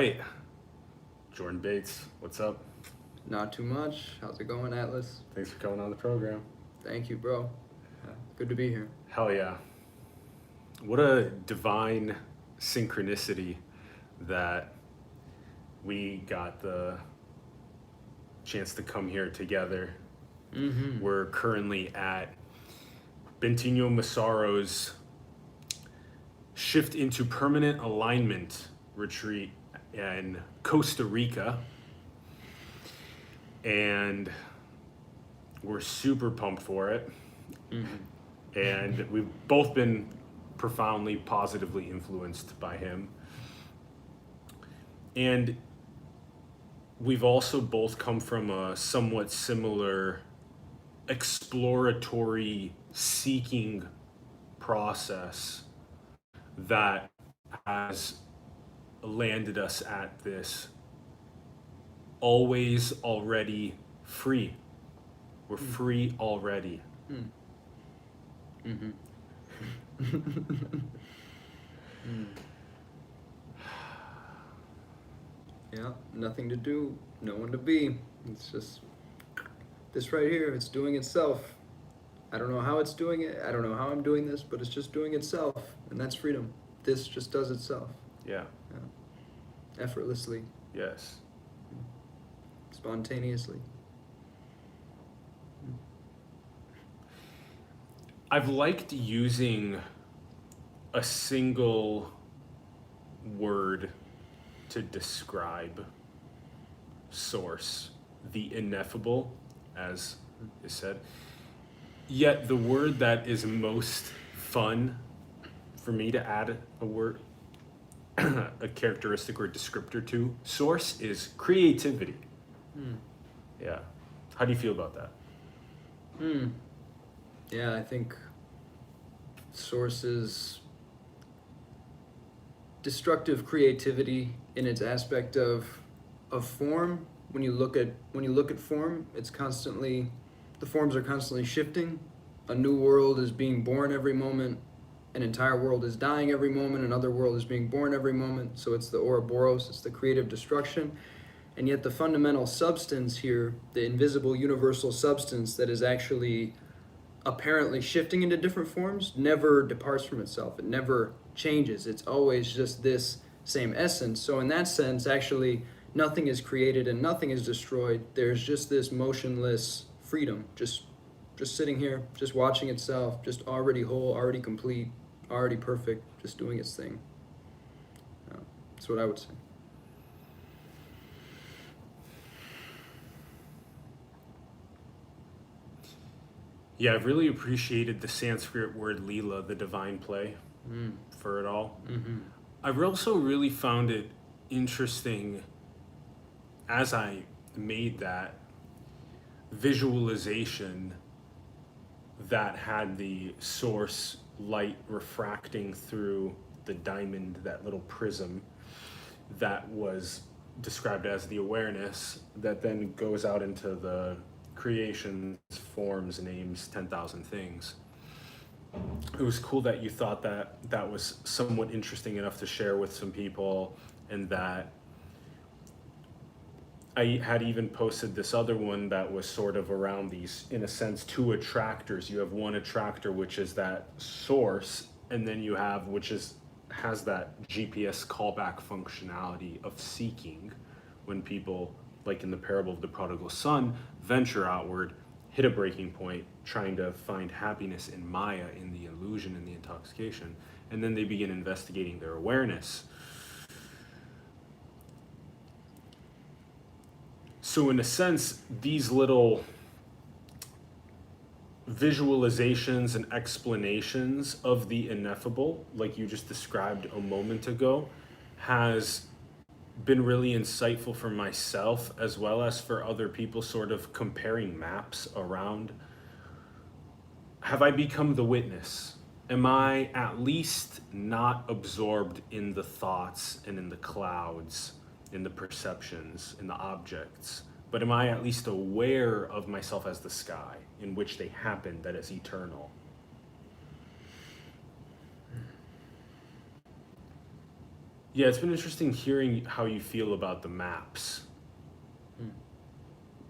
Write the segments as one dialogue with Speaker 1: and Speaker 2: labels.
Speaker 1: right. Jordan Bates, what's up?
Speaker 2: Not too much. How's it going, Atlas?
Speaker 1: Thanks for coming on the program.
Speaker 2: Thank you, bro. Good to be here.
Speaker 1: Hell yeah. What a divine synchronicity that we got the chance to come here together.
Speaker 2: Mm-hmm.
Speaker 1: We're currently at Bentinho Massaro's Shift into Permanent Alignment retreat in Costa Rica. And we're super pumped for it.
Speaker 2: Mm-hmm.
Speaker 1: And we've both been profoundly positively influenced by him. And we've also both come from a somewhat similar exploratory seeking process that has landed us at this always already free. We're free already.
Speaker 2: Mm-hmm. Yeah, nothing to do, no one to be. It's just this right here. It's doing itself. I don't know how it's doing it. I don't know how I'm doing this, but it's just doing itself, and that's freedom. This just does itself.
Speaker 1: Yeah.
Speaker 2: Effortlessly,
Speaker 1: Yes.
Speaker 2: spontaneously.
Speaker 1: I've liked using a single word to describe source, the ineffable, as is said. Yet the word that is most fun for me to add a word, a characteristic or descriptor to source is creativity. Yeah. How do you feel about that?
Speaker 2: Yeah, I think sources destructive creativity in its aspect of form. When you look at form, it's constantly, the forms are constantly shifting. A new world is being born every moment. An entire world is dying every moment. Another world is being born every moment. So it's the Ouroboros, it's the creative destruction. And yet the fundamental substance here, the invisible universal substance that is actually apparently shifting into different forms, never departs from itself. It never changes. It's always just this same essence. So in that sense, actually, nothing is created and nothing is destroyed. There's just this motionless freedom, just sitting here, just watching itself, just already whole, already complete, already perfect, just doing its thing. That's what I would say.
Speaker 1: Yeah, I've really appreciated the Sanskrit word Leela, the divine play, for it all.
Speaker 2: Mm-hmm.
Speaker 1: I've also really found it interesting as I made that visualization that had the source light refracting through the diamond, that little prism that was described as the awareness that then goes out into the creations, forms, names, 10,000 things. It was cool that you thought that that was somewhat interesting enough to share with some people, and that I had even posted this other one that was sort of around these, in a sense, two attractors. You have one attractor, which is that source, and then you have, has that GPS callback functionality of seeking, when people, like in the parable of the prodigal son, venture outward, hit a breaking point, trying to find happiness in Maya, in the illusion, in the intoxication, and then they begin investigating their awareness. So in a sense, these little visualizations and explanations of the ineffable, like you just described a moment ago, has been really insightful for myself as well as for other people, sort of comparing maps around. Have I become the witness? Am I at least not absorbed in the thoughts and in the clouds, in the perceptions, in the objects, but am I at least aware of myself as the sky in which they happen, that is eternal? Yeah, it's been interesting hearing how you feel about the maps.
Speaker 2: Mm.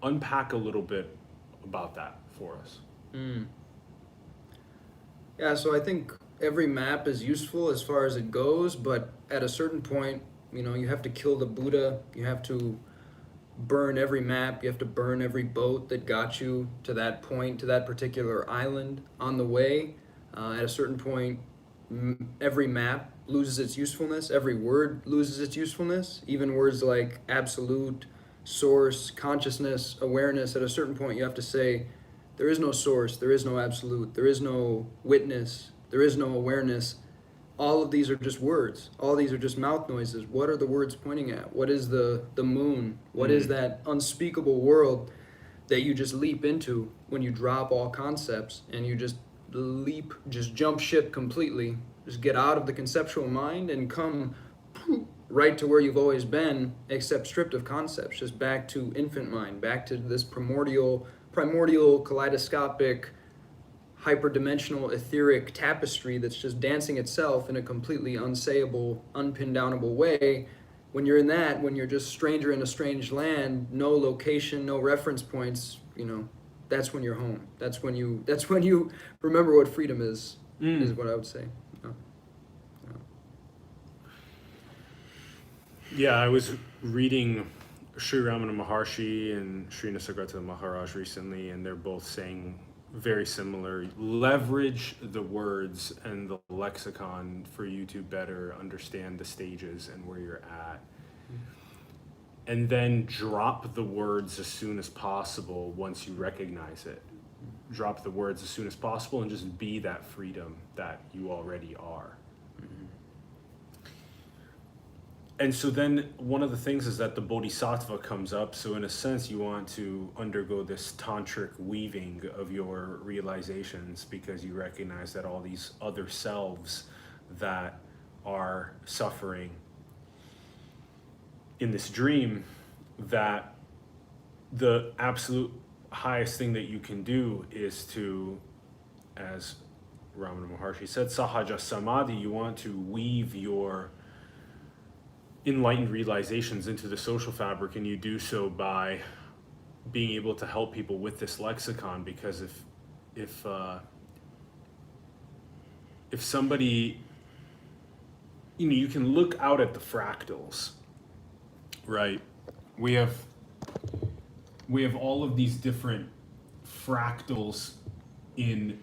Speaker 1: Unpack a little bit about that for us.
Speaker 2: Mm. Yeah, so I think every map is useful as far as it goes, but at a certain point, you have to kill the Buddha. You have to burn every map. You have to burn every boat that got you to that point, to that particular island on the way. At a certain point, every map loses its usefulness. Every word loses its usefulness. Even words like absolute, source, consciousness, awareness. At a certain point, you have to say, there is no source, there is no absolute, there is no witness, there is no awareness. All of these are just words. All these are just mouth noises. What are the words pointing at? What is the moon? What is that unspeakable world that you just leap into when you drop all concepts and you just just jump ship completely, just get out of the conceptual mind and come right to where you've always been, except stripped of concepts, just back to infant mind, back to this primordial kaleidoscopic hyperdimensional etheric tapestry that's just dancing itself in a completely unsayable, unpin-downable way. When you're in that, when you're just stranger in a strange land, no location, no reference points, that's when you're home. That's when you remember what freedom is what I would say.
Speaker 1: Yeah, I was reading Sri Ramana Maharshi and Sri Nisargadatta Maharaj recently, and they're both saying very similar. Leverage the words and the lexicon for you to better understand the stages and where you're at. And then drop the words as soon as possible once you recognize it. Drop the words as soon as possible and just be that freedom that you already are. And so then one of the things is that the bodhisattva comes up. So in a sense, you want to undergo this tantric weaving of your realizations because you recognize that all these other selves that are suffering in this dream, that the absolute highest thing that you can do is to, as Ramana Maharshi said, sahaja samadhi, you want to weave your enlightened realizations into the social fabric, and you do so by being able to help people with this lexicon. Because if somebody, you can look out at the fractals, right? We have all of these different fractals in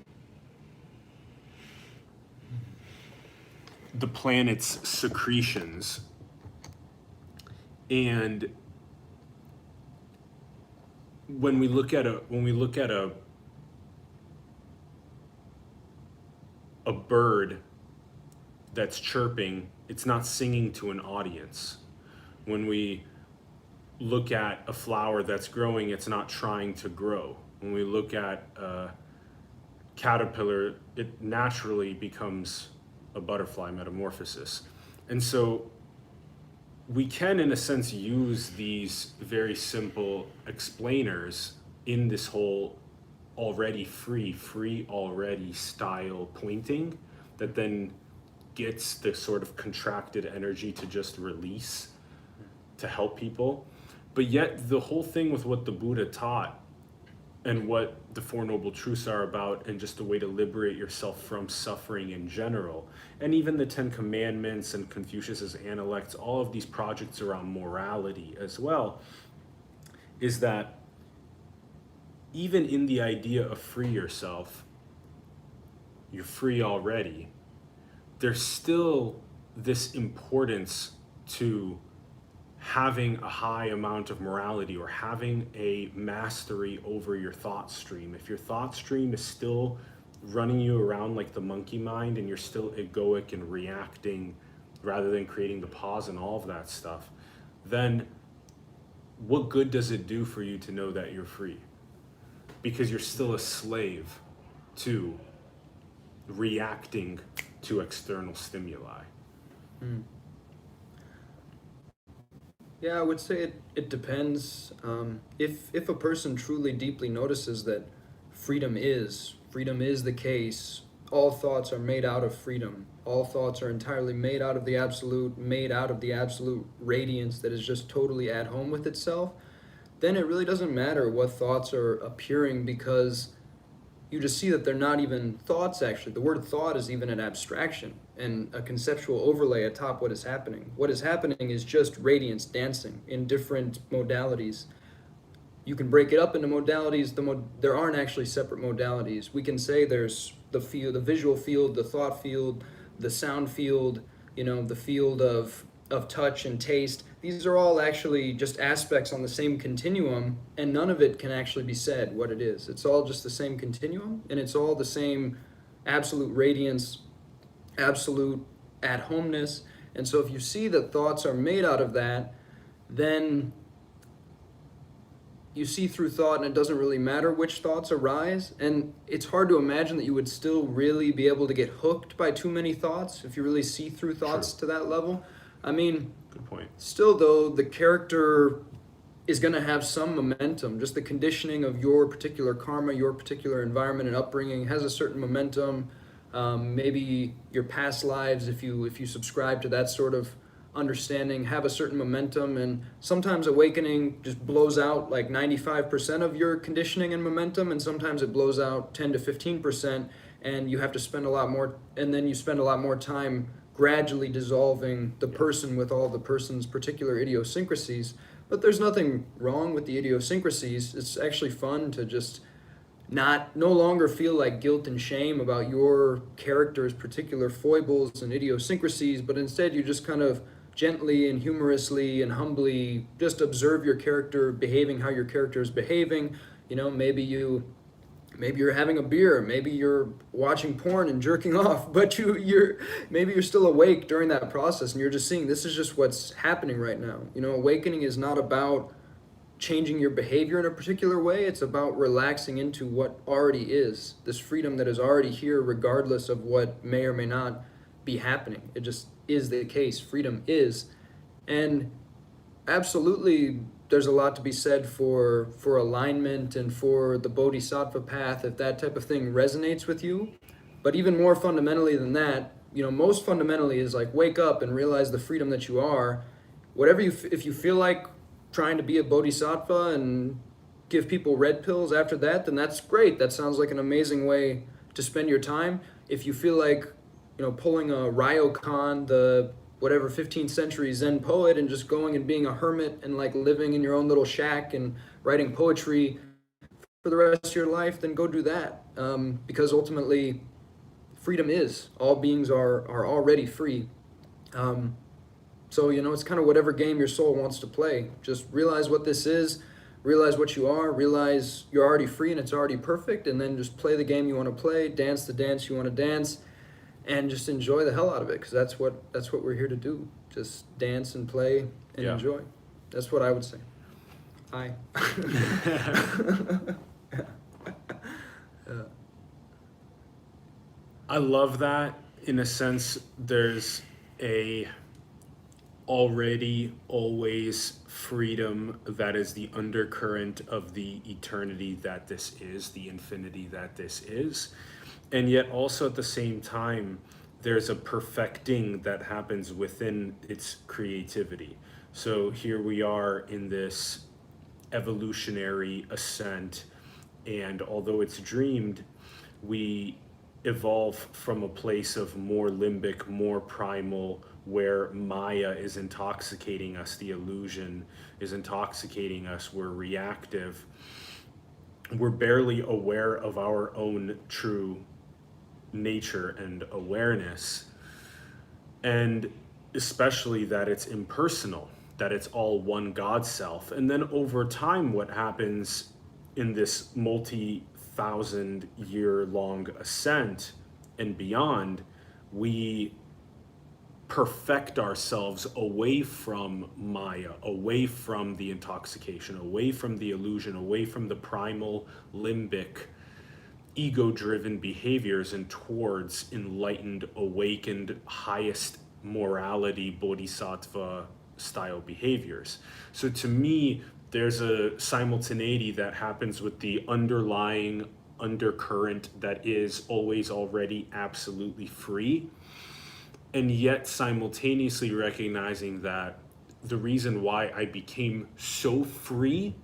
Speaker 1: the planet's secretions. And when we look at a bird that's chirping, it's not singing to an audience. When we look at a flower that's growing, it's not trying to grow. When we look at a caterpillar, it naturally becomes a butterfly metamorphosis. And so we can, in a sense, use these very simple explainers in this whole already free already style pointing that then gets the sort of contracted energy to just release to help people. But yet the whole thing with what the Buddha taught and what the Four Noble Truths are about, and just a way to liberate yourself from suffering in general, and even the Ten Commandments and Confucius's Analects, all of these projects around morality as well, is that even in the idea of free yourself, you're free already, there's still this importance to having a high amount of morality or having a mastery over your thought stream. If your thought stream is still running you around like the monkey mind and you're still egoic and reacting rather than creating the pause and all of that stuff, then what good does it do for you to know that you're free? Because you're still a slave to reacting to external stimuli.
Speaker 2: Yeah, I would say it depends. If a person truly deeply notices that freedom is the case all thoughts are made out of freedom. All thoughts are entirely made out of the absolute, made out of the absolute radiance that is just totally at home with itself, then it really doesn't matter what thoughts are appearing, because you just see that they're not even thoughts actually. The word thought is even an abstraction and a conceptual overlay atop what is happening. What is happening is just radiance dancing in different modalities. You can break it up into modalities. There aren't actually separate modalities. We can say there's the field, the visual field, the thought field, the sound field, the field of touch and taste. These are all actually just aspects on the same continuum, and none of it can actually be said what it is. It's all just the same continuum, and it's all the same absolute radiance, absolute at-homeness. And so if you see that thoughts are made out of that, then you see through thought, and it doesn't really matter which thoughts arise. And it's hard to imagine that you would still really be able to get hooked by too many thoughts if you really see through thoughts to that level. I mean,
Speaker 1: good point.
Speaker 2: Still though, the character is going to have some momentum. Just the conditioning of your particular karma, your particular environment and upbringing has a certain momentum. Maybe your past lives, if you subscribe to that sort of understanding, have a certain momentum, and sometimes awakening just blows out like 95% of your conditioning and momentum, and sometimes it blows out 10 to 15%, and you have to spend a lot more, and then you spend a lot more time gradually dissolving the person with all the person's particular idiosyncrasies. But there's nothing wrong with the idiosyncrasies. It's actually fun to just no longer feel like guilt and shame about your character's particular foibles and idiosyncrasies, but instead you just kind of gently and humorously and humbly just observe your character behaving how your character is behaving. Maybe you're having a beer, maybe you're watching porn and jerking off, but maybe you're still awake during that process, and you're just seeing this is just what's happening right now. Awakening is not about changing your behavior in a particular way. It's about relaxing into what already is, this freedom that is already here regardless of what may or may not be happening. It just is the case. Freedom is. And absolutely there's a lot to be said for alignment and for the bodhisattva path, if that type of thing resonates with you. But even more fundamentally than that, most fundamentally is like wake up and realize the freedom that you are. If you feel like trying to be a bodhisattva and give people red pills after that, then that's great. That sounds like an amazing way to spend your time. If you feel like, pulling a Ryokan, the 15th century Zen poet, and just going and being a hermit and like living in your own little shack and writing poetry for the rest of your life, then go do that. Because ultimately, freedom is. All beings are already free. So, it's kind of whatever game your soul wants to play. Just realize what this is, realize what you are, realize you're already free and it's already perfect, and then just play the game you want to play, dance the dance you want to dance, and just enjoy the hell out of it, because that's what we're here to do. Just dance and play and enjoy. That's what I would say. Hi.
Speaker 1: I love that. In a sense, there's already always freedom that is the undercurrent of the eternity that this is, the infinity that this is. And yet also at the same time, there's a perfecting that happens within its creativity. So here we are in this evolutionary ascent, and although it's dreamed, we evolve from a place of more limbic, more primal, where Maya is intoxicating us, the illusion is intoxicating us, we're reactive, we're barely aware of our own true nature and awareness, and especially that it's impersonal, that it's all one God self. And then over time, what happens in this multi-thousand year long ascent and beyond, we perfect ourselves away from Maya, away from the intoxication, away from the illusion, away from the primal limbic ego-driven behaviors, and towards enlightened, awakened, highest morality, bodhisattva style behaviors. So to me, there's a simultaneity that happens with the underlying undercurrent that is always already absolutely free, and yet simultaneously recognizing that the reason why I became so free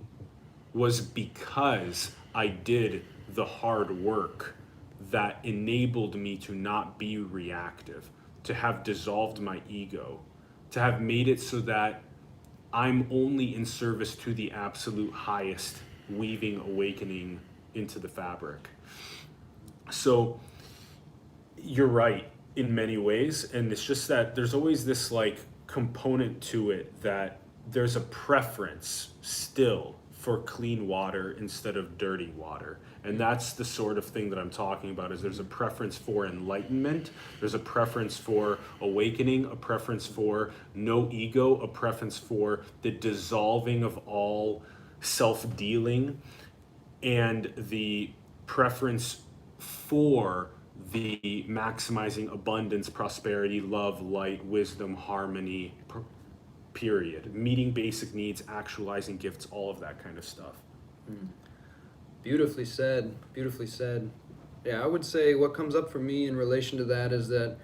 Speaker 1: was because I did the hard work that enabled me to not be reactive, to have dissolved my ego, to have made it so that I'm only in service to the absolute highest, weaving awakening into the fabric. So you're right in many ways, and it's just that there's always this like component to it that there's a preference still for clean water instead of dirty water. And that's the sort of thing that I'm talking about, is there's a preference for enlightenment, there's a preference for awakening, a preference for no ego, a preference for the dissolving of all self-dealing, and the preference for the maximizing abundance, prosperity, love, light, wisdom, harmony, period. Meeting basic needs, actualizing gifts, all of that kind of stuff.
Speaker 2: Beautifully said. Beautifully said. Yeah, I would say what comes up for me in relation to that is that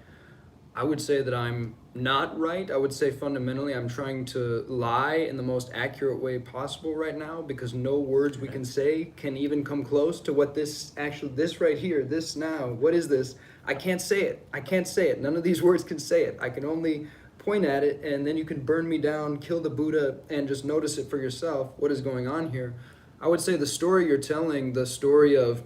Speaker 2: I would say that I'm not right. I would say fundamentally I'm trying to lie in the most accurate way possible right now, because no words we can say can even come close to what this right here, this now, what is this? I can't say it. I can't say it. None of these words can say it. I can only point at it, and then you can burn me down, kill the Buddha, and just notice it for yourself. What is going on here? I would say the story you're telling, the story of,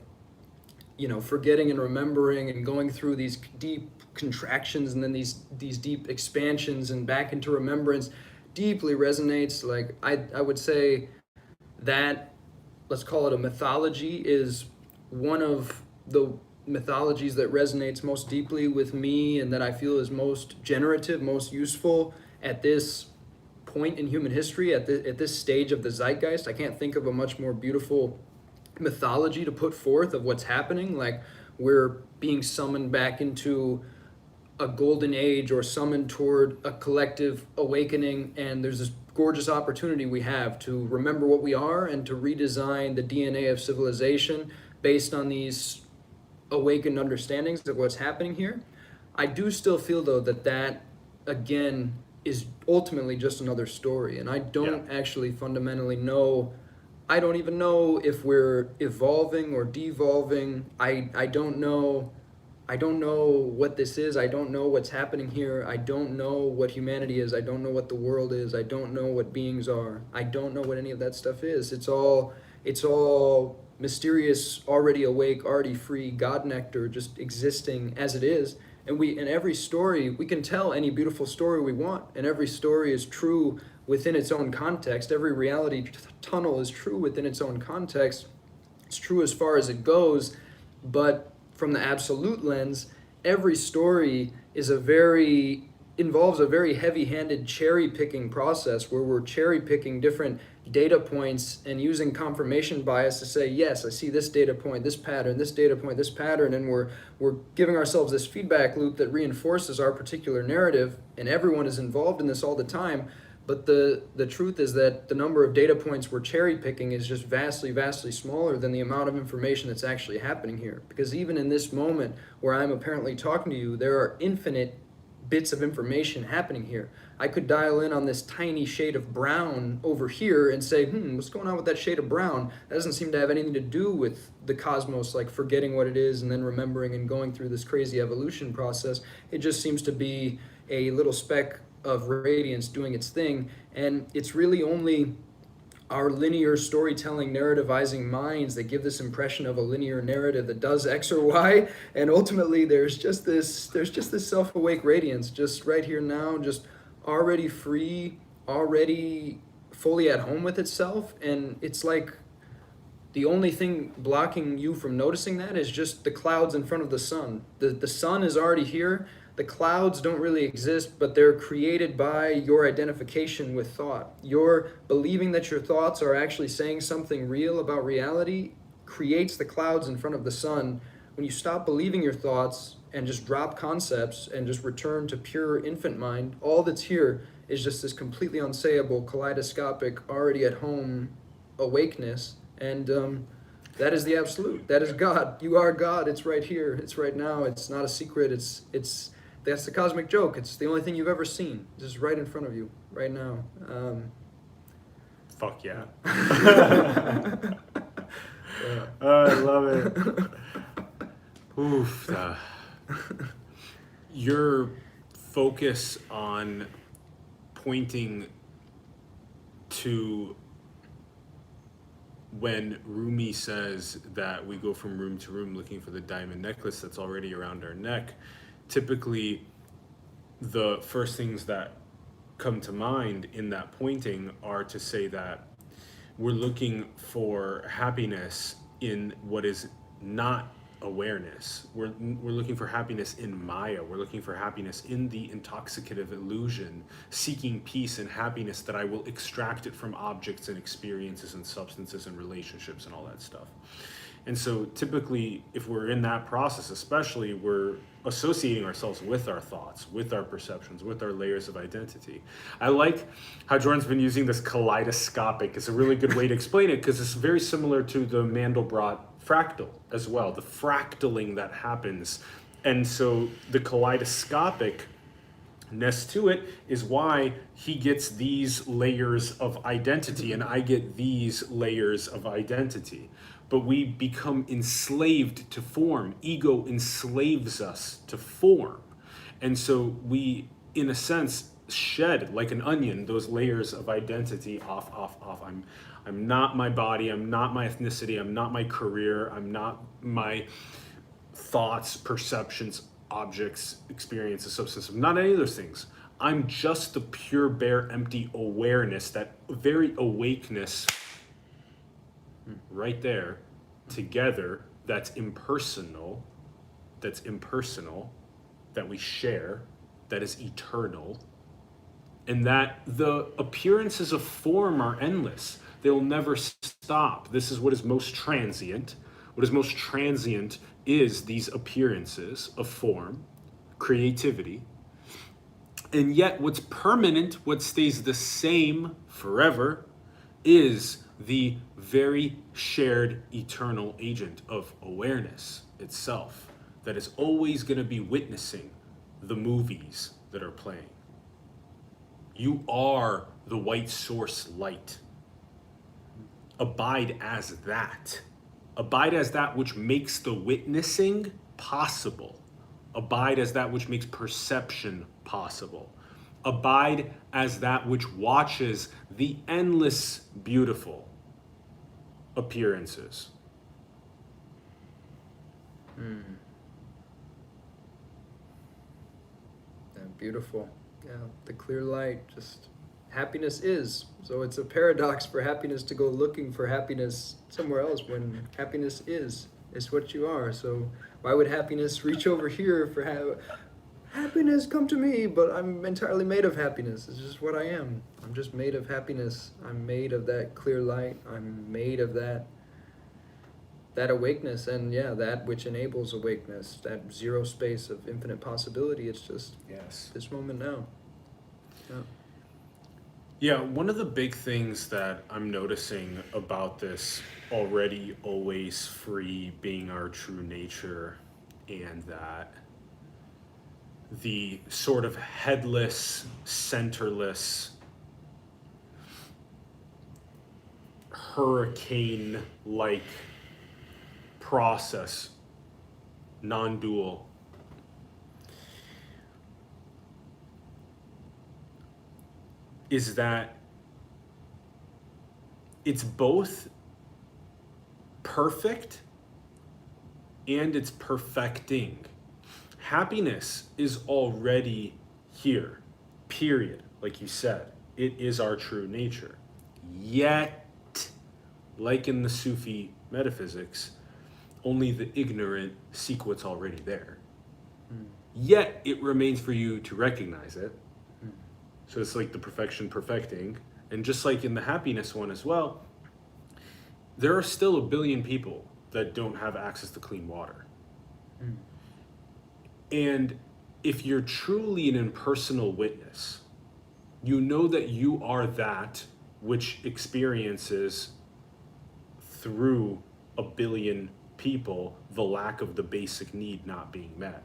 Speaker 2: forgetting and remembering and going through these deep contractions and then these deep expansions and back into remembrance, deeply resonates. Like I would say that, let's call it a mythology, is one of the mythologies that resonates most deeply with me and that I feel is most generative, most useful at this point in human history, at this stage of the zeitgeist. I can't think of a much more beautiful mythology to put forth of what's happening. Like, we're being summoned back into a golden age, or summoned toward a collective awakening, and there's this gorgeous opportunity we have to remember what we are and to redesign the DNA of civilization based on these awakened understandings of what's happening here. I do still feel, though, that again is ultimately just another story, and I don't actually fundamentally know. I don't even know if we're evolving or devolving. I don't know. I don't know what this is. I don't know what's happening here. I don't know what humanity is. I don't know what the world is. I don't know what beings are. I don't know what any of that stuff is. It's all mysterious, already awake, already free, God nectar, just existing as it is. And in every story, we can tell any beautiful story we want, and every story is true within its own context. Every reality tunnel is true within its own context. It's true as far as it goes, but from the absolute lens, every story involves a very heavy-handed cherry-picking process, where we're cherry-picking different data points and using confirmation bias to say, yes, I see this data point, this pattern, this data point, this pattern, and we're giving ourselves this feedback loop that reinforces our particular narrative, and everyone is involved in this all the time. But the truth is that the number of data points we're cherry picking is just vastly, vastly smaller than the amount of information that's actually happening here. Because even in this moment where I'm apparently talking to you, there are infinite bits of information happening here. I could dial in on this tiny shade of brown over here and say, what's going on with that shade of brown? That doesn't seem to have anything to do with the cosmos, like forgetting what it is and then remembering and going through this crazy evolution process. It just seems to be a little speck of radiance doing its thing, and it's really only our linear storytelling, narrativizing minds that give this impression of a linear narrative that does X or Y, and ultimately there's just this self-awake radiance, just right here now, just already free, already fully at home with itself. And it's like the only thing blocking you from noticing that is just the clouds in front of the sun. The sun is already here. The clouds don't really exist, but they're created by your identification with thought. Your believing that your thoughts are actually saying something real about reality creates the clouds in front of the sun. When you stop believing your thoughts and just drop concepts and just return to pure infant mind, all that's here is just this completely unsayable, kaleidoscopic, already at home awakeness. And That is the absolute. That is God. You are God. It's right here. It's right now. It's not a secret. It's that's the cosmic joke. It's the only thing you've ever seen. It's just right in front of you, right now.
Speaker 1: Fuck yeah.
Speaker 2: Yeah.
Speaker 1: Oh, I love it. Oof. Your focus on pointing to when Rumi says that we go from room to room looking for the diamond necklace that's already around our neck, typically the first things that come to mind in that pointing are to say that we're looking for happiness in what is not awareness. We're looking for happiness in Maya. We're looking for happiness in the intoxicative illusion, seeking peace and happiness that I will extract it from objects and experiences and substances and relationships and all that stuff. And so typically, if we're in that process, especially, we're associating ourselves with our thoughts, with our perceptions, with our layers of identity. I like how Jordan's been using this kaleidoscopic. It's a really good way to explain it because it's very similar to the Mandelbrot fractal as well, the fractaling that happens. And so the kaleidoscopic ness to it is why he gets these layers of identity and I get these layers of identity. But we become enslaved to form. Ego enslaves us to form. And so we, in a sense, shed like an onion those layers of identity off. I'm not my body, I'm not my ethnicity, I'm not my career, I'm not my thoughts, perceptions, objects, experiences, substances, not any of those things. I'm just the pure, bare, empty awareness, that very awakeness right there together, that's impersonal, that we share, that is eternal, and that the appearances of form are endless. They'll never stop. This is what is most transient. What is most transient is these appearances of form, creativity. And yet what's permanent, what stays the same forever, is the very shared eternal agent of awareness itself that is always going to be witnessing the movies that are playing. You are the white source light. Abide as that. Abide as that which makes the witnessing possible. Abide as that which makes perception possible. Abide as that which watches the endless beautiful appearances.
Speaker 2: Yeah, beautiful. Yeah, the clear light, just happiness is. So it's a paradox for happiness to go looking for happiness somewhere else when happiness is. It's what you are. So why would happiness reach over here for happiness come to me? But I'm entirely made of happiness. It's just what I am. I'm just made of happiness. I'm made of that clear light. I'm made of that awakeness, and yeah, that which enables awakeness, that zero space of infinite possibility. It's just this moment now.
Speaker 1: Yeah, one of the big things that I'm noticing about this already always free being our true nature, and that the sort of headless, centerless, hurricane-like process, non-dual, is that it's both perfect and it's perfecting. Happiness is already here, period. Like you said, it is our true nature. Yet, like in the Sufi metaphysics, only the ignorant seek what's already there. Yet, it remains for you to recognize it. So it's like the perfection perfecting. And just like in the happiness one as well, there are still a billion people that don't have access to clean water. And if you're truly an impersonal witness, you know that you are that which experiences through a billion people the lack of the basic need not being met.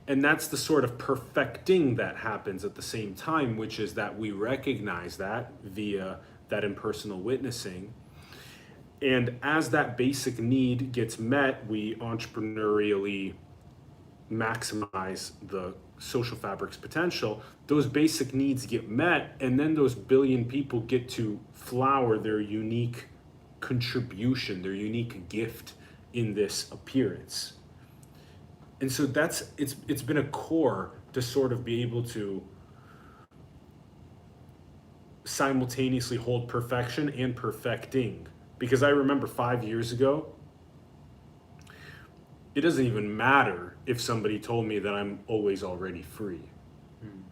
Speaker 1: And that's the sort of perfecting that happens at the same time, which is that we recognize that via that impersonal witnessing. And as that basic need gets met, we entrepreneurially maximize the social fabric's potential. Those basic needs get met, and then those billion people get to flower their unique contribution, their unique gift in this appearance. And so it's been a core to sort of be able to simultaneously hold perfection and perfecting. Because I remember 5 years ago, it doesn't even matter if somebody told me that I'm always already free.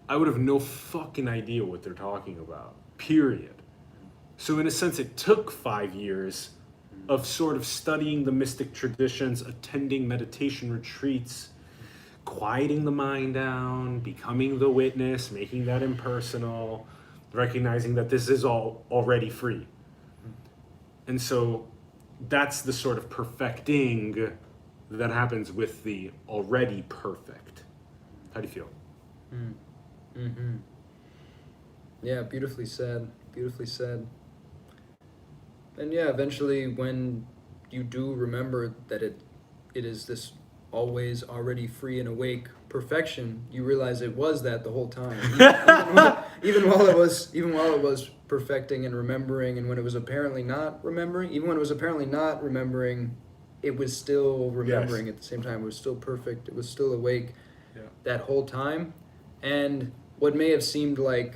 Speaker 1: I would have no fucking idea what they're talking about, period. So in a sense, it took 5 years of sort of studying the mystic traditions, attending meditation retreats, quieting the mind down, becoming the witness, making that impersonal, recognizing that this is all already free. And so that's the sort of perfecting that happens with the already perfect. How do you feel?
Speaker 2: Mm-hmm. Yeah, beautifully said. Beautifully said. And yeah, eventually when you do remember that it is this always already free and awake perfection, you realize it was that the whole time. Even while it was perfecting and remembering, and when it was apparently not remembering, it was still remembering. Yes. At the same time. It was still perfect. It was still awake. Yeah. That whole time. And what may have seemed like,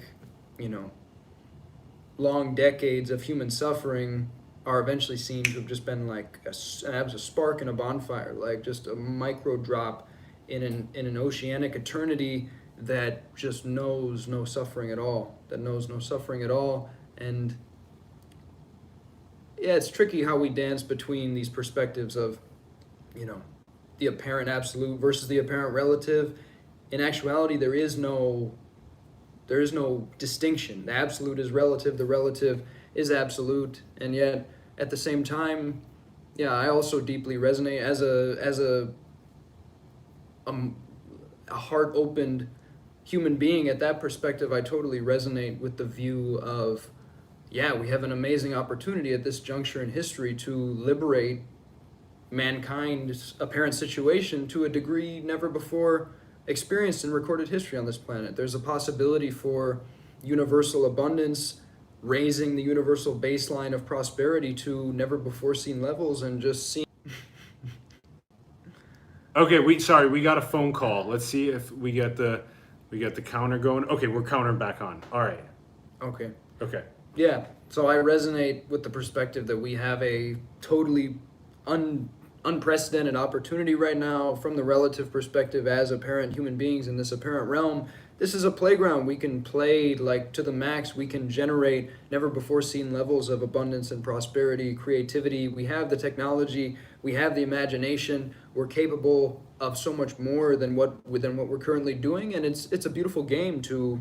Speaker 2: long decades of human suffering are eventually seen to have just been like a spark in a bonfire, like just a micro drop in an oceanic eternity that just knows no suffering at all. And yeah, it's tricky how we dance between these perspectives of, the apparent absolute versus the apparent relative. In actuality, there is no distinction. The absolute is relative, the relative is absolute, and yet at the same time, yeah, I also deeply resonate as a heart-opened human being. At that perspective, I totally resonate with the view of, yeah, we have an amazing opportunity at this juncture in history to liberate mankind's apparent situation to a degree never before experienced in recorded history on this planet. There's a possibility for universal abundance, raising the universal baseline of prosperity to never before seen levels, and just seeing.
Speaker 1: Okay, we got a phone call. Let's see if we get the counter going. Okay, we're countering back on. All right.
Speaker 2: Okay.
Speaker 1: Yeah.
Speaker 2: So I resonate with the perspective that we have a totally unprecedented opportunity right now from the relative perspective as apparent human beings in this apparent realm. This is a playground. We can play like to the max. We can generate never before seen levels of abundance and prosperity, creativity. We have the technology. We have the imagination. We're capable of so much more than what we're currently doing. And it's a beautiful game to,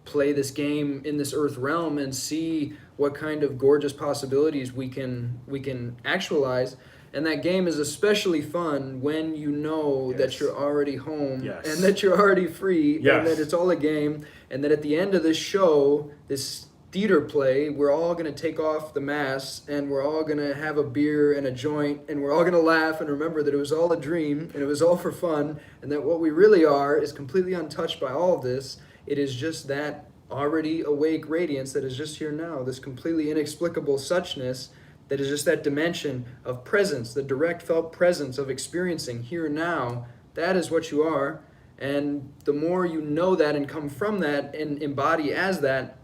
Speaker 2: play this game in this earth realm and see what kind of gorgeous possibilities we can actualize. And that game is especially fun when you know that you're already home and that you're already free and that it's all a game, and that at the end of this show, this theater play, we're all going to take off the masks and we're all going to have a beer and a joint and we're all going to laugh and remember that it was all a dream and it was all for fun, and that what we really are is completely untouched by all of this. It is just that already awake radiance that is just here now, this completely inexplicable suchness that is just that dimension of presence, the direct felt presence of experiencing here now. That is what you are. And the more you know that and come from that and embody as that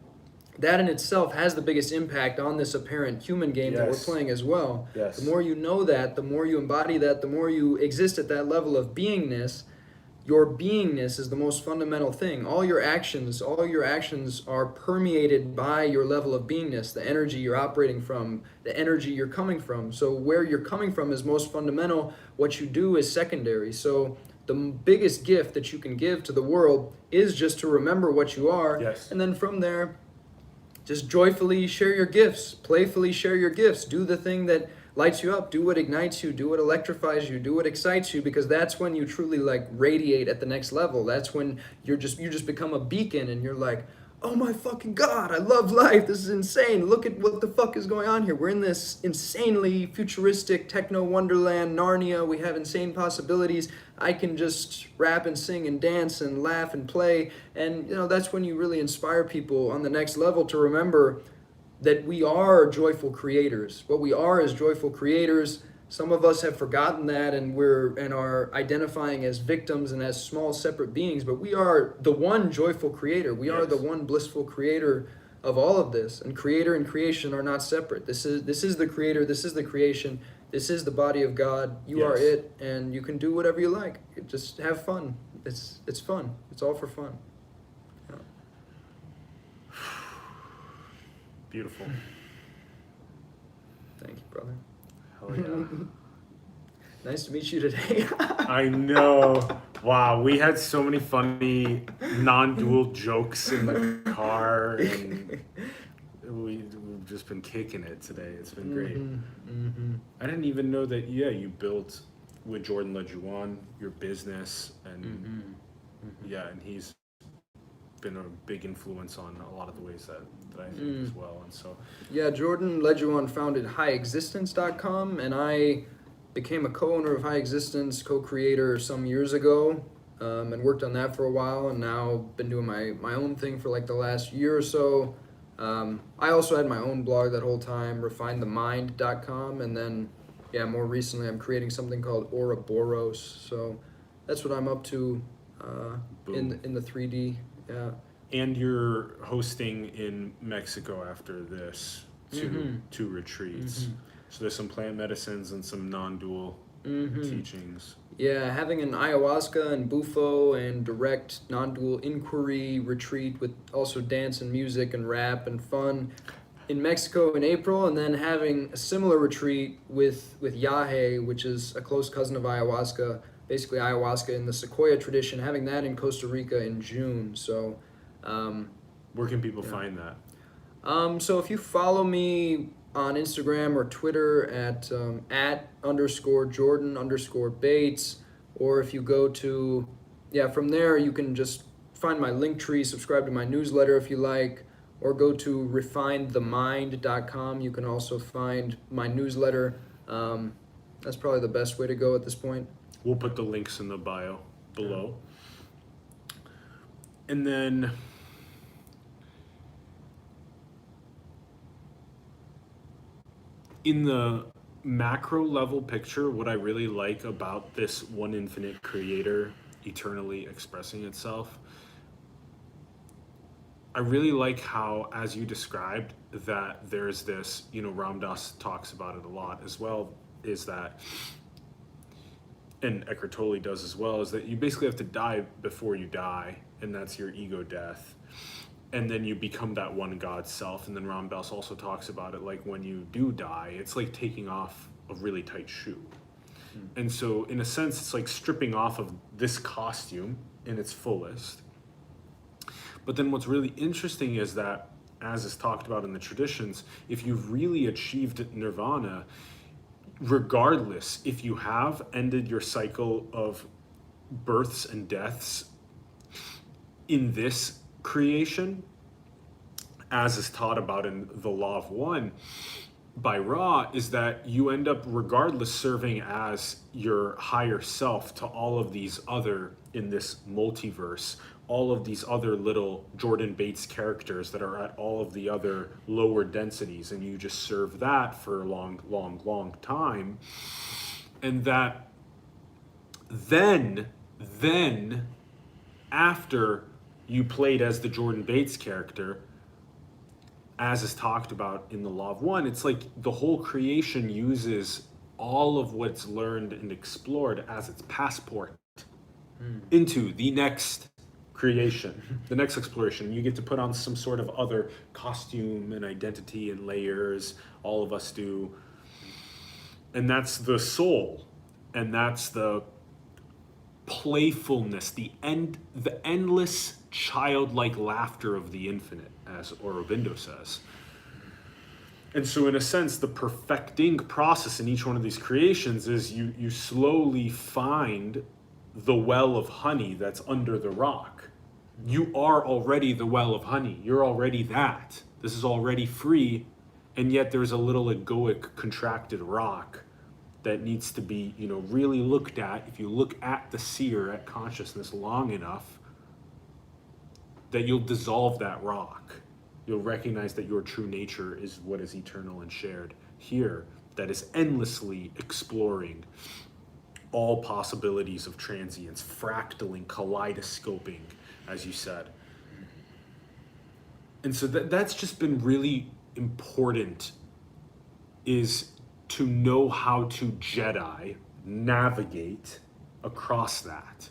Speaker 2: in itself has the biggest impact on this apparent human game that we're playing as well. The more you know that, the more you embody that, the more you exist at that level of beingness. Your beingness is the most fundamental thing. All your actions are permeated by your level of beingness, the energy you're operating from, the energy you're coming from. So where you're coming from is most fundamental. What you do is secondary. So the biggest gift that you can give to the world is just to remember what you are. And then from there, just joyfully share your gifts, playfully share your gifts. Do the thing that lights you up, do what ignites you, do what electrifies you, do what excites you, because that's when you truly like radiate at the next level. That's when you just become a beacon, and you're like, oh my fucking god, I love life. This is insane. Look at what the fuck is going on here. We're in this insanely futuristic techno wonderland, Narnia. We have insane possibilities. I can just rap and sing and dance and laugh and play. And that's when you really inspire people on the next level to remember that we are joyful creators. What we are is joyful creators. Some of us have forgotten that, and are identifying as victims and as small separate beings, but we are the one joyful creator. We are the one blissful creator of all of this. And creator and creation are not separate. This is the creator, this is the creation, this is the body of God. You are it, and you can do whatever you like. Just have fun. It's fun. It's all for fun. Yeah.
Speaker 1: Beautiful.
Speaker 2: Thank you, brother.
Speaker 1: Hell yeah.
Speaker 2: Nice to meet you today.
Speaker 1: I know. Wow, we had so many funny non-dual jokes in the car, and we've just been kicking it today. It's been great. I didn't even know that. Yeah, you built with Jordan led you on your business, and yeah, and he's been a big influence on a lot of the ways that I think as well. And so
Speaker 2: yeah, Jordan Lejuan founded highexistence.com, and I became a co-owner of High Existence, co-creator some years ago, and worked on that for a while, and now been doing my own thing for like the last year or so. I also had my own blog that whole time, refinethemind.com, and then more recently I'm creating something called Ouroboros. So that's what I'm up to in the 3D. Yeah.
Speaker 1: And you're hosting in Mexico after this two retreats. So there's some plant medicines and some non-dual teachings.
Speaker 2: Yeah, having an ayahuasca and bufo and direct non-dual inquiry retreat with also dance and music and rap and fun in Mexico in April, and then having a similar retreat with yahe, which is a close cousin of ayahuasca, basically ayahuasca in the Sequoia tradition, having that in Costa Rica in June. So
Speaker 1: where can people find that?
Speaker 2: So if you follow me on Instagram or Twitter at @_Jordan_Bates, or if you go to, from there you can just find my link tree, subscribe to my newsletter if you like, or go to refinethemind.com. You can also find my newsletter. That's probably the best way to go at this point.
Speaker 1: We'll put the links in the bio below. And then in the macro level picture, what I really like about this one infinite creator eternally expressing itself, I really like how, as you described, that there's this, Ram Dass talks about it a lot as well, is that, and Eckhart Tolle does as well, is that you basically have to die before you die, and that's your ego death. And then you become that one God self. And then Ram Dass also talks about it like when you do die, it's like taking off a really tight shoe. And so in a sense, it's like stripping off of this costume in its fullest. But then what's really interesting is that, as is talked about in the traditions, if you've really achieved nirvana, regardless if you have ended your cycle of births and deaths in this creation, as is taught about in the Law of One by Ra, is that you end up regardless serving as your higher self to all of these other, in this multiverse, all of these other little Jordan Bates characters that are at all of the other lower densities, and you just serve that for a long time. And that then after you played as the Jordan Bates character, as is talked about in the Law of One, it's like the whole creation uses all of what's learned and explored as its passport into the next creation, the next exploration. You get to put on some sort of other costume and identity and layers. All of us do. And that's the soul. And that's the playfulness, the endless childlike laughter of the infinite, as Aurobindo says. And so in a sense, the perfecting process in each one of these creations is you slowly find the well of honey that's under the rock. You are already the well of honey. You're already that. This is already free, and yet there's a little egoic, contracted rock that needs to be, really looked at. If you look at the seer, at consciousness long enough, that you'll dissolve that rock. You'll recognize that your true nature is what is eternal and shared here, that is endlessly exploring all possibilities of transience, fractaling, kaleidoscoping, as you said. And so that's just been really important, is to know how to Jedi navigate across that.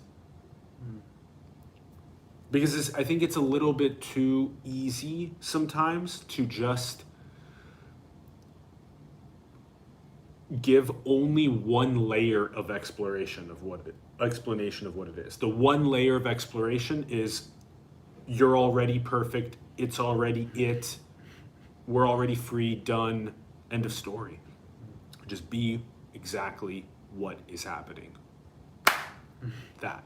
Speaker 1: Because I think it's a little bit too easy sometimes to just give only one layer of explanation of what it is. The one layer of exploration is you're already perfect, it's already it, we're already free, done, end of story. Just be exactly what is happening. That.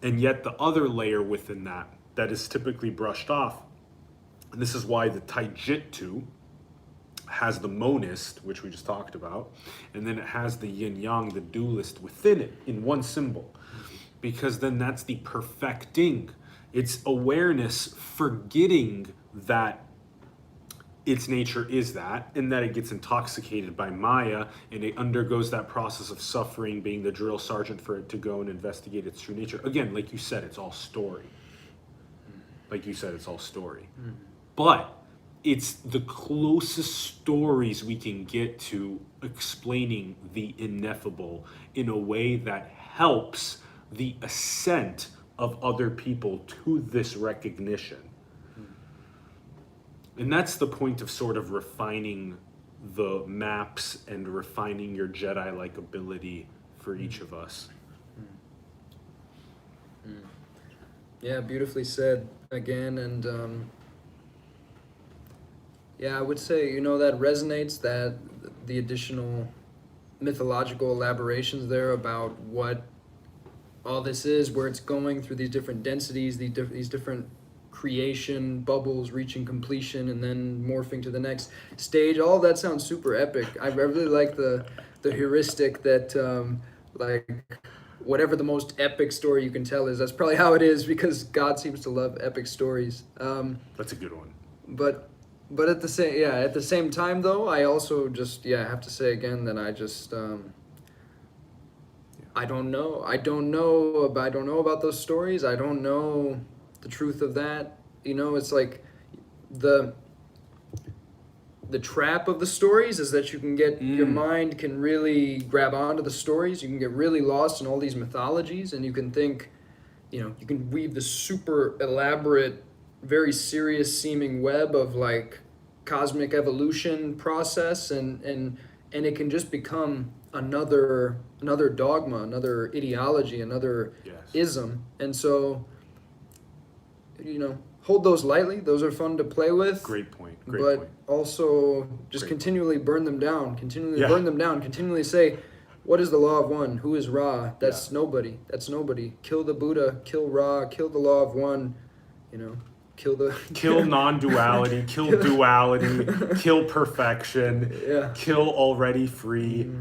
Speaker 1: And yet the other layer within that is typically brushed off, and this is why the Taijitsu has the monist, which we just talked about, and then it has the yin-yang, the dualist within it in one symbol, because then that's the perfecting. It's awareness forgetting that its nature is that, and that it gets intoxicated by Maya, and it undergoes that process of suffering, being the drill sergeant for it to go and investigate its true nature. Again, like you said, it's all story. But it's the closest stories we can get to explaining the ineffable in a way that helps the ascent of other people to this recognition. And that's the point of sort of refining the maps and refining your Jedi-like ability for each of us.
Speaker 2: Yeah, beautifully said again. And I would say, that resonates, that the additional mythological elaborations there about what all this is, where it's going through these different densities, these different creation bubbles reaching completion and then morphing to the next stage. All that sounds super epic. I really like the heuristic that like whatever the most epic story you can tell is, that's probably how it is, because God seems to love epic stories.
Speaker 1: That's a good one.
Speaker 2: But at the same time though, I also just have to say again that I just I don't know about those stories. I don't know the truth of that. It's like the trap of the stories is that you can get your mind can really grab onto the stories. You can get really lost in all these mythologies, and you can think, you can weave this super elaborate, very serious seeming web of like cosmic evolution process, and it can just become another dogma, another ideology, another ism. And so hold those lightly. Those are fun to play with.
Speaker 1: Great point.
Speaker 2: But also just continually burn them down. Burn them down. Continually say, what is the law of one? Who is Ra? That's nobody. That's nobody. Kill the Buddha. Kill Ra. Kill the law of one. Kill
Speaker 1: non-duality. Kill duality. Kill perfection.
Speaker 2: Yeah.
Speaker 1: Kill already free.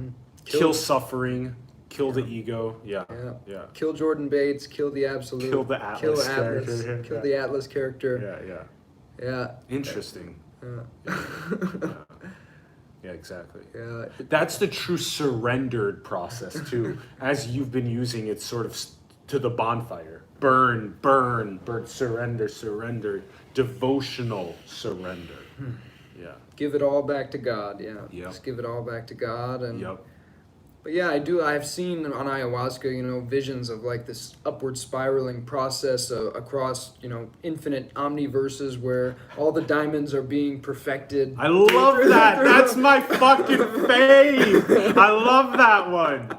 Speaker 1: Kill suffering. Kill the ego. Yeah.
Speaker 2: Kill Jordan Bates. Kill the absolute.
Speaker 1: Kill the Atlas character.
Speaker 2: Kill the Atlas character. Yeah.
Speaker 1: Interesting.
Speaker 2: Yeah.
Speaker 1: Yeah, exactly.
Speaker 2: Yeah.
Speaker 1: That's the true surrendered process too. As you've been using it sort of to the bonfire. Burn, surrender, devotional surrender. Yeah.
Speaker 2: Give it all back to God. Yeah.
Speaker 1: Yep.
Speaker 2: Just give it all back to God. And
Speaker 1: Yep.
Speaker 2: But yeah, I've seen on ayahuasca, visions of like this upward spiraling process across, infinite omniverses where all the diamonds are being perfected.
Speaker 1: I love that. That's my fucking fave. I love that one.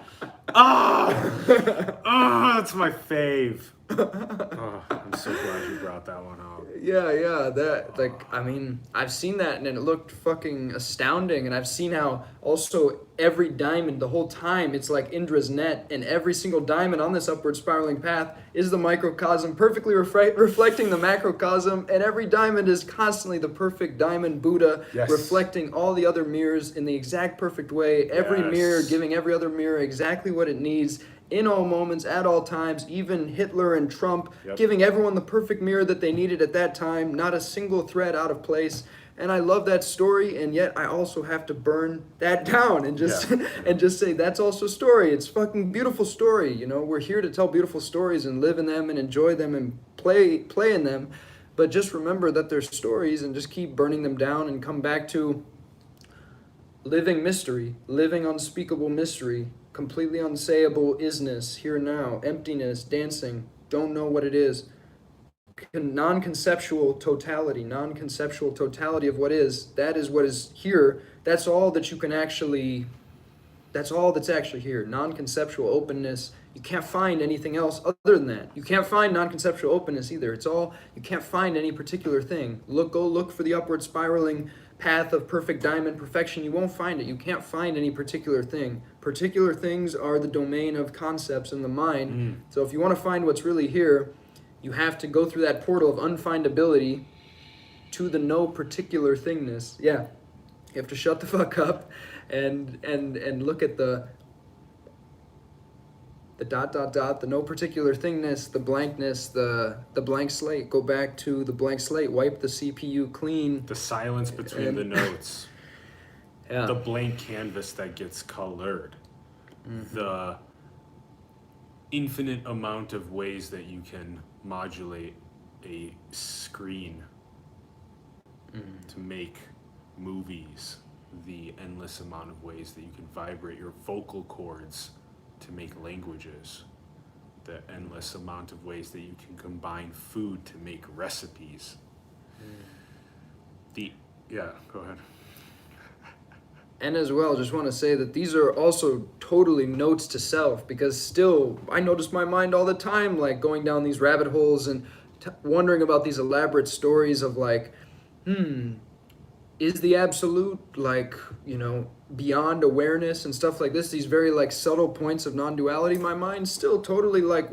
Speaker 1: That's my fave. Oh, I'm so glad you brought that one up.
Speaker 2: Yeah, that, like, I mean, I've seen that and it looked fucking astounding. And I've seen how also every diamond, the whole time, it's like Indra's net, and every single diamond on this upward spiraling path is the microcosm, perfectly reflecting the macrocosm. And every diamond is constantly the perfect diamond Buddha,
Speaker 1: Yes.
Speaker 2: reflecting all the other mirrors in the exact perfect way. Every
Speaker 1: Yes.
Speaker 2: mirror giving every other mirror exactly what it needs. In all moments, at all times, even Hitler and Trump,
Speaker 1: Yep.
Speaker 2: giving everyone the perfect mirror that they needed at that time, not a single thread out of place. And I love that story, and yet I also have to burn that down and just
Speaker 1: Yeah.
Speaker 2: and just say that's also story. It's fucking beautiful story. You know, we're here to tell beautiful stories and live in them and enjoy them and play in them. But just remember that they're stories and just keep burning them down and come back to living mystery, living unspeakable mystery, completely unsayable isness, here and now, emptiness, dancing, don't know what it is. Non-conceptual totality of what is, that is what is here. That's all that you can actually, that's all that's actually here. Non-conceptual openness. You can't find anything else other than that. You can't find non-conceptual openness either. It's all, you can't find any particular thing. Go look for the upward spiraling path of perfect diamond perfection. You won't find it. You can't find any particular thing. Particular things are the domain of concepts in the mind. So if you want to find what's really here, you have to go through that portal of unfindability to the no particular thingness. Yeah. You have to shut the fuck up and look at the the no particular thingness, the blankness, the blank slate. Go back to the blank slate, wipe the CPU clean.
Speaker 1: The silence between the notes.
Speaker 2: Yeah.
Speaker 1: The blank canvas that gets colored. The infinite amount of ways that you can modulate a screen to make movies. The endless amount of ways that you can vibrate your vocal cords to make languages, the endless amount of ways that you can combine food to make recipes. Go ahead.
Speaker 2: And as well, just want to say that these are also totally notes to self, because still, I notice my mind all the time, like going down these rabbit holes and wondering about these elaborate stories of like, is the absolute, like, you know, beyond awareness and stuff like this, these very like subtle points of non-duality. My mind still totally like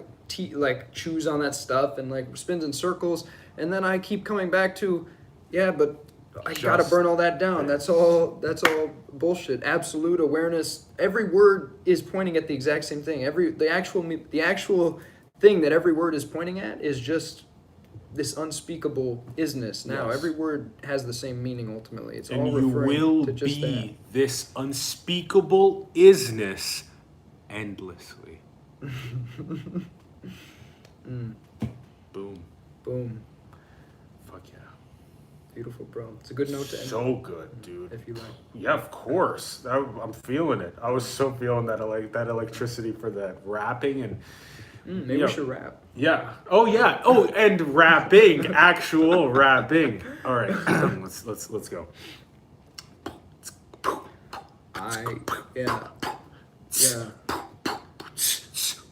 Speaker 2: chews on that stuff and like spins in circles, and then I keep coming back to, yeah, but I gotta burn all that down. That's all bullshit. Absolute awareness, every word is pointing at the exact same thing. The actual thing that every word is pointing at is just this unspeakable isness. Now,
Speaker 1: Yes.
Speaker 2: every word has the same meaning ultimately. It's
Speaker 1: And
Speaker 2: all
Speaker 1: you
Speaker 2: referring
Speaker 1: will
Speaker 2: to just
Speaker 1: be this unspeakable isness endlessly. Boom.
Speaker 2: Boom.
Speaker 1: Fuck yeah.
Speaker 2: Beautiful, bro. It's a good note to end
Speaker 1: So good, dude.
Speaker 2: if you like.
Speaker 1: Yeah, of course. I'm feeling it. I was so feeling that electricity for the rapping and
Speaker 2: Maybe we should rap.
Speaker 1: yeah. Oh yeah. Oh, and rapping, actual rapping. All right, let's go.
Speaker 2: Yeah.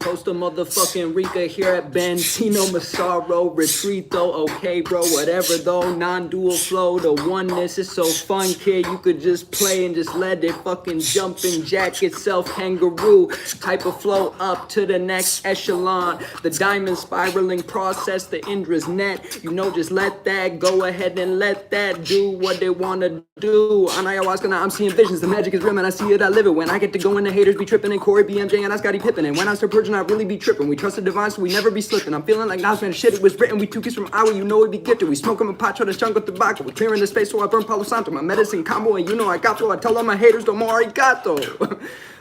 Speaker 2: Costa motherfucking Rica here at Benzino Massaro. Retreat though, okay, bro, whatever though. Non-dual flow, the oneness is so fun, kid. You could just play and just let it fucking jump and jack itself. Kangaroo type of flow up to the next echelon. The diamond spiraling process, the Indra's net. You know, just let that go ahead and let that do what they wanna do. On ayahuasca now I'm seeing visions. The magic is real, man. I see it, I live it. When I get to go in, the haters be tripping. And Corey, BMJ, and I Scottie Pippen. And when I start purging, I really be tripping. We trust the divine, so we never be slipping. I'm feeling like Nas, man, shit, it was written. We took it from Iowa, you know it be gifted. We smoke 'em a pot, try to jungle tobacco. We clearing the space, so I burn Palo Santo. My medicine combo, and you know I got flow. I tell all my haters, no more arigato.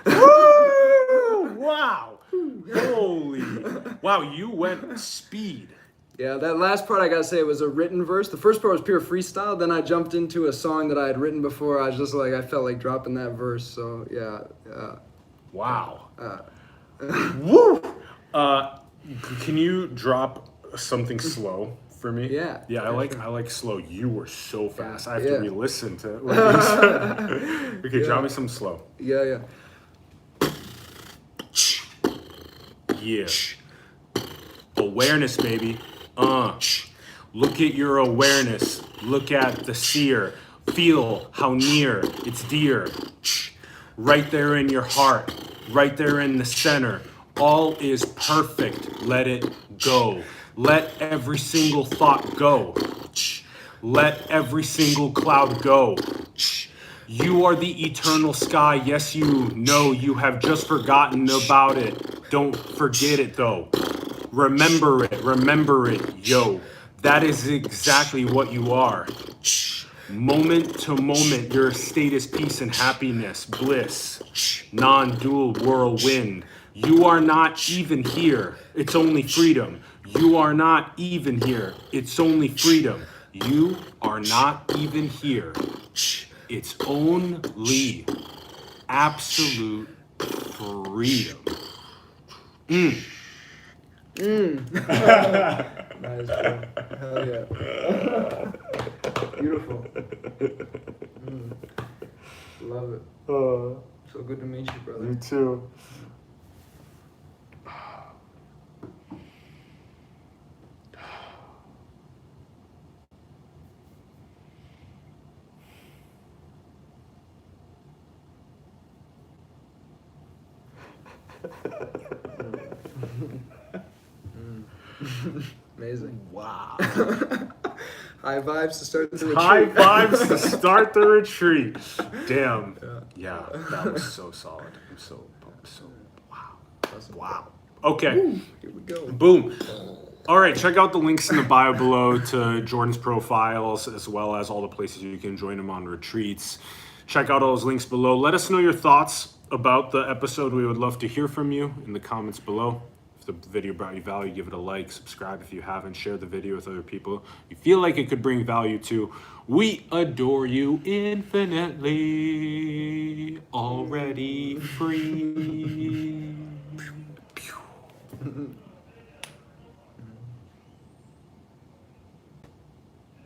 Speaker 1: Woo! Wow. Holy. Wow, you went speed.
Speaker 2: Yeah, that last part I gotta say was a written verse. The first part was pure freestyle. Then I jumped into a song that I had written before. I was just like, I felt like dropping that verse. So yeah.
Speaker 1: Wow. Woo! Can you drop something slow for me?
Speaker 2: Yeah.
Speaker 1: Yeah, I like slow. You were so fast. I have to
Speaker 2: Yeah.
Speaker 1: re-listen to what you said. Okay, drop me some slow.
Speaker 2: Yeah.
Speaker 1: Yeah. Awareness, baby. Look at your awareness. Look at the seer. Feel how near it's dear. Right there in your heart. Right there in the center. All is perfect. Let it go. Let every single thought go. Let every single cloud go. You are the eternal sky. Yes, you know you have just forgotten about it. Don't forget it though. Remember it, yo. That is exactly what you are. Moment to moment, your state is peace and happiness, bliss, non-dual whirlwind. You are not even here. It's only freedom. You are not even here. It's only freedom. You are not even here. It's only absolute freedom.
Speaker 2: Nice, bro. Hell yeah. Beautiful. Love it. So good to meet you, brother.
Speaker 1: You too.
Speaker 2: Amazing.
Speaker 1: Wow.
Speaker 2: High vibes to start the retreat.
Speaker 1: High vibes to start the retreat. Damn. Yeah, that was so solid. I'm so wow.
Speaker 2: Awesome.
Speaker 1: Wow. Okay.
Speaker 2: Ooh, here we go.
Speaker 1: Boom. All right, check out the links in the bio below to Jordan's profiles, as well as all the places you can join him on retreats. Check out all those links below. Let us know your thoughts about the episode. We would love to hear from you in the comments below. If the video brought you value, give it a like, subscribe if you haven't, share the video with other people you feel like it could bring value to. We adore you infinitely, already free.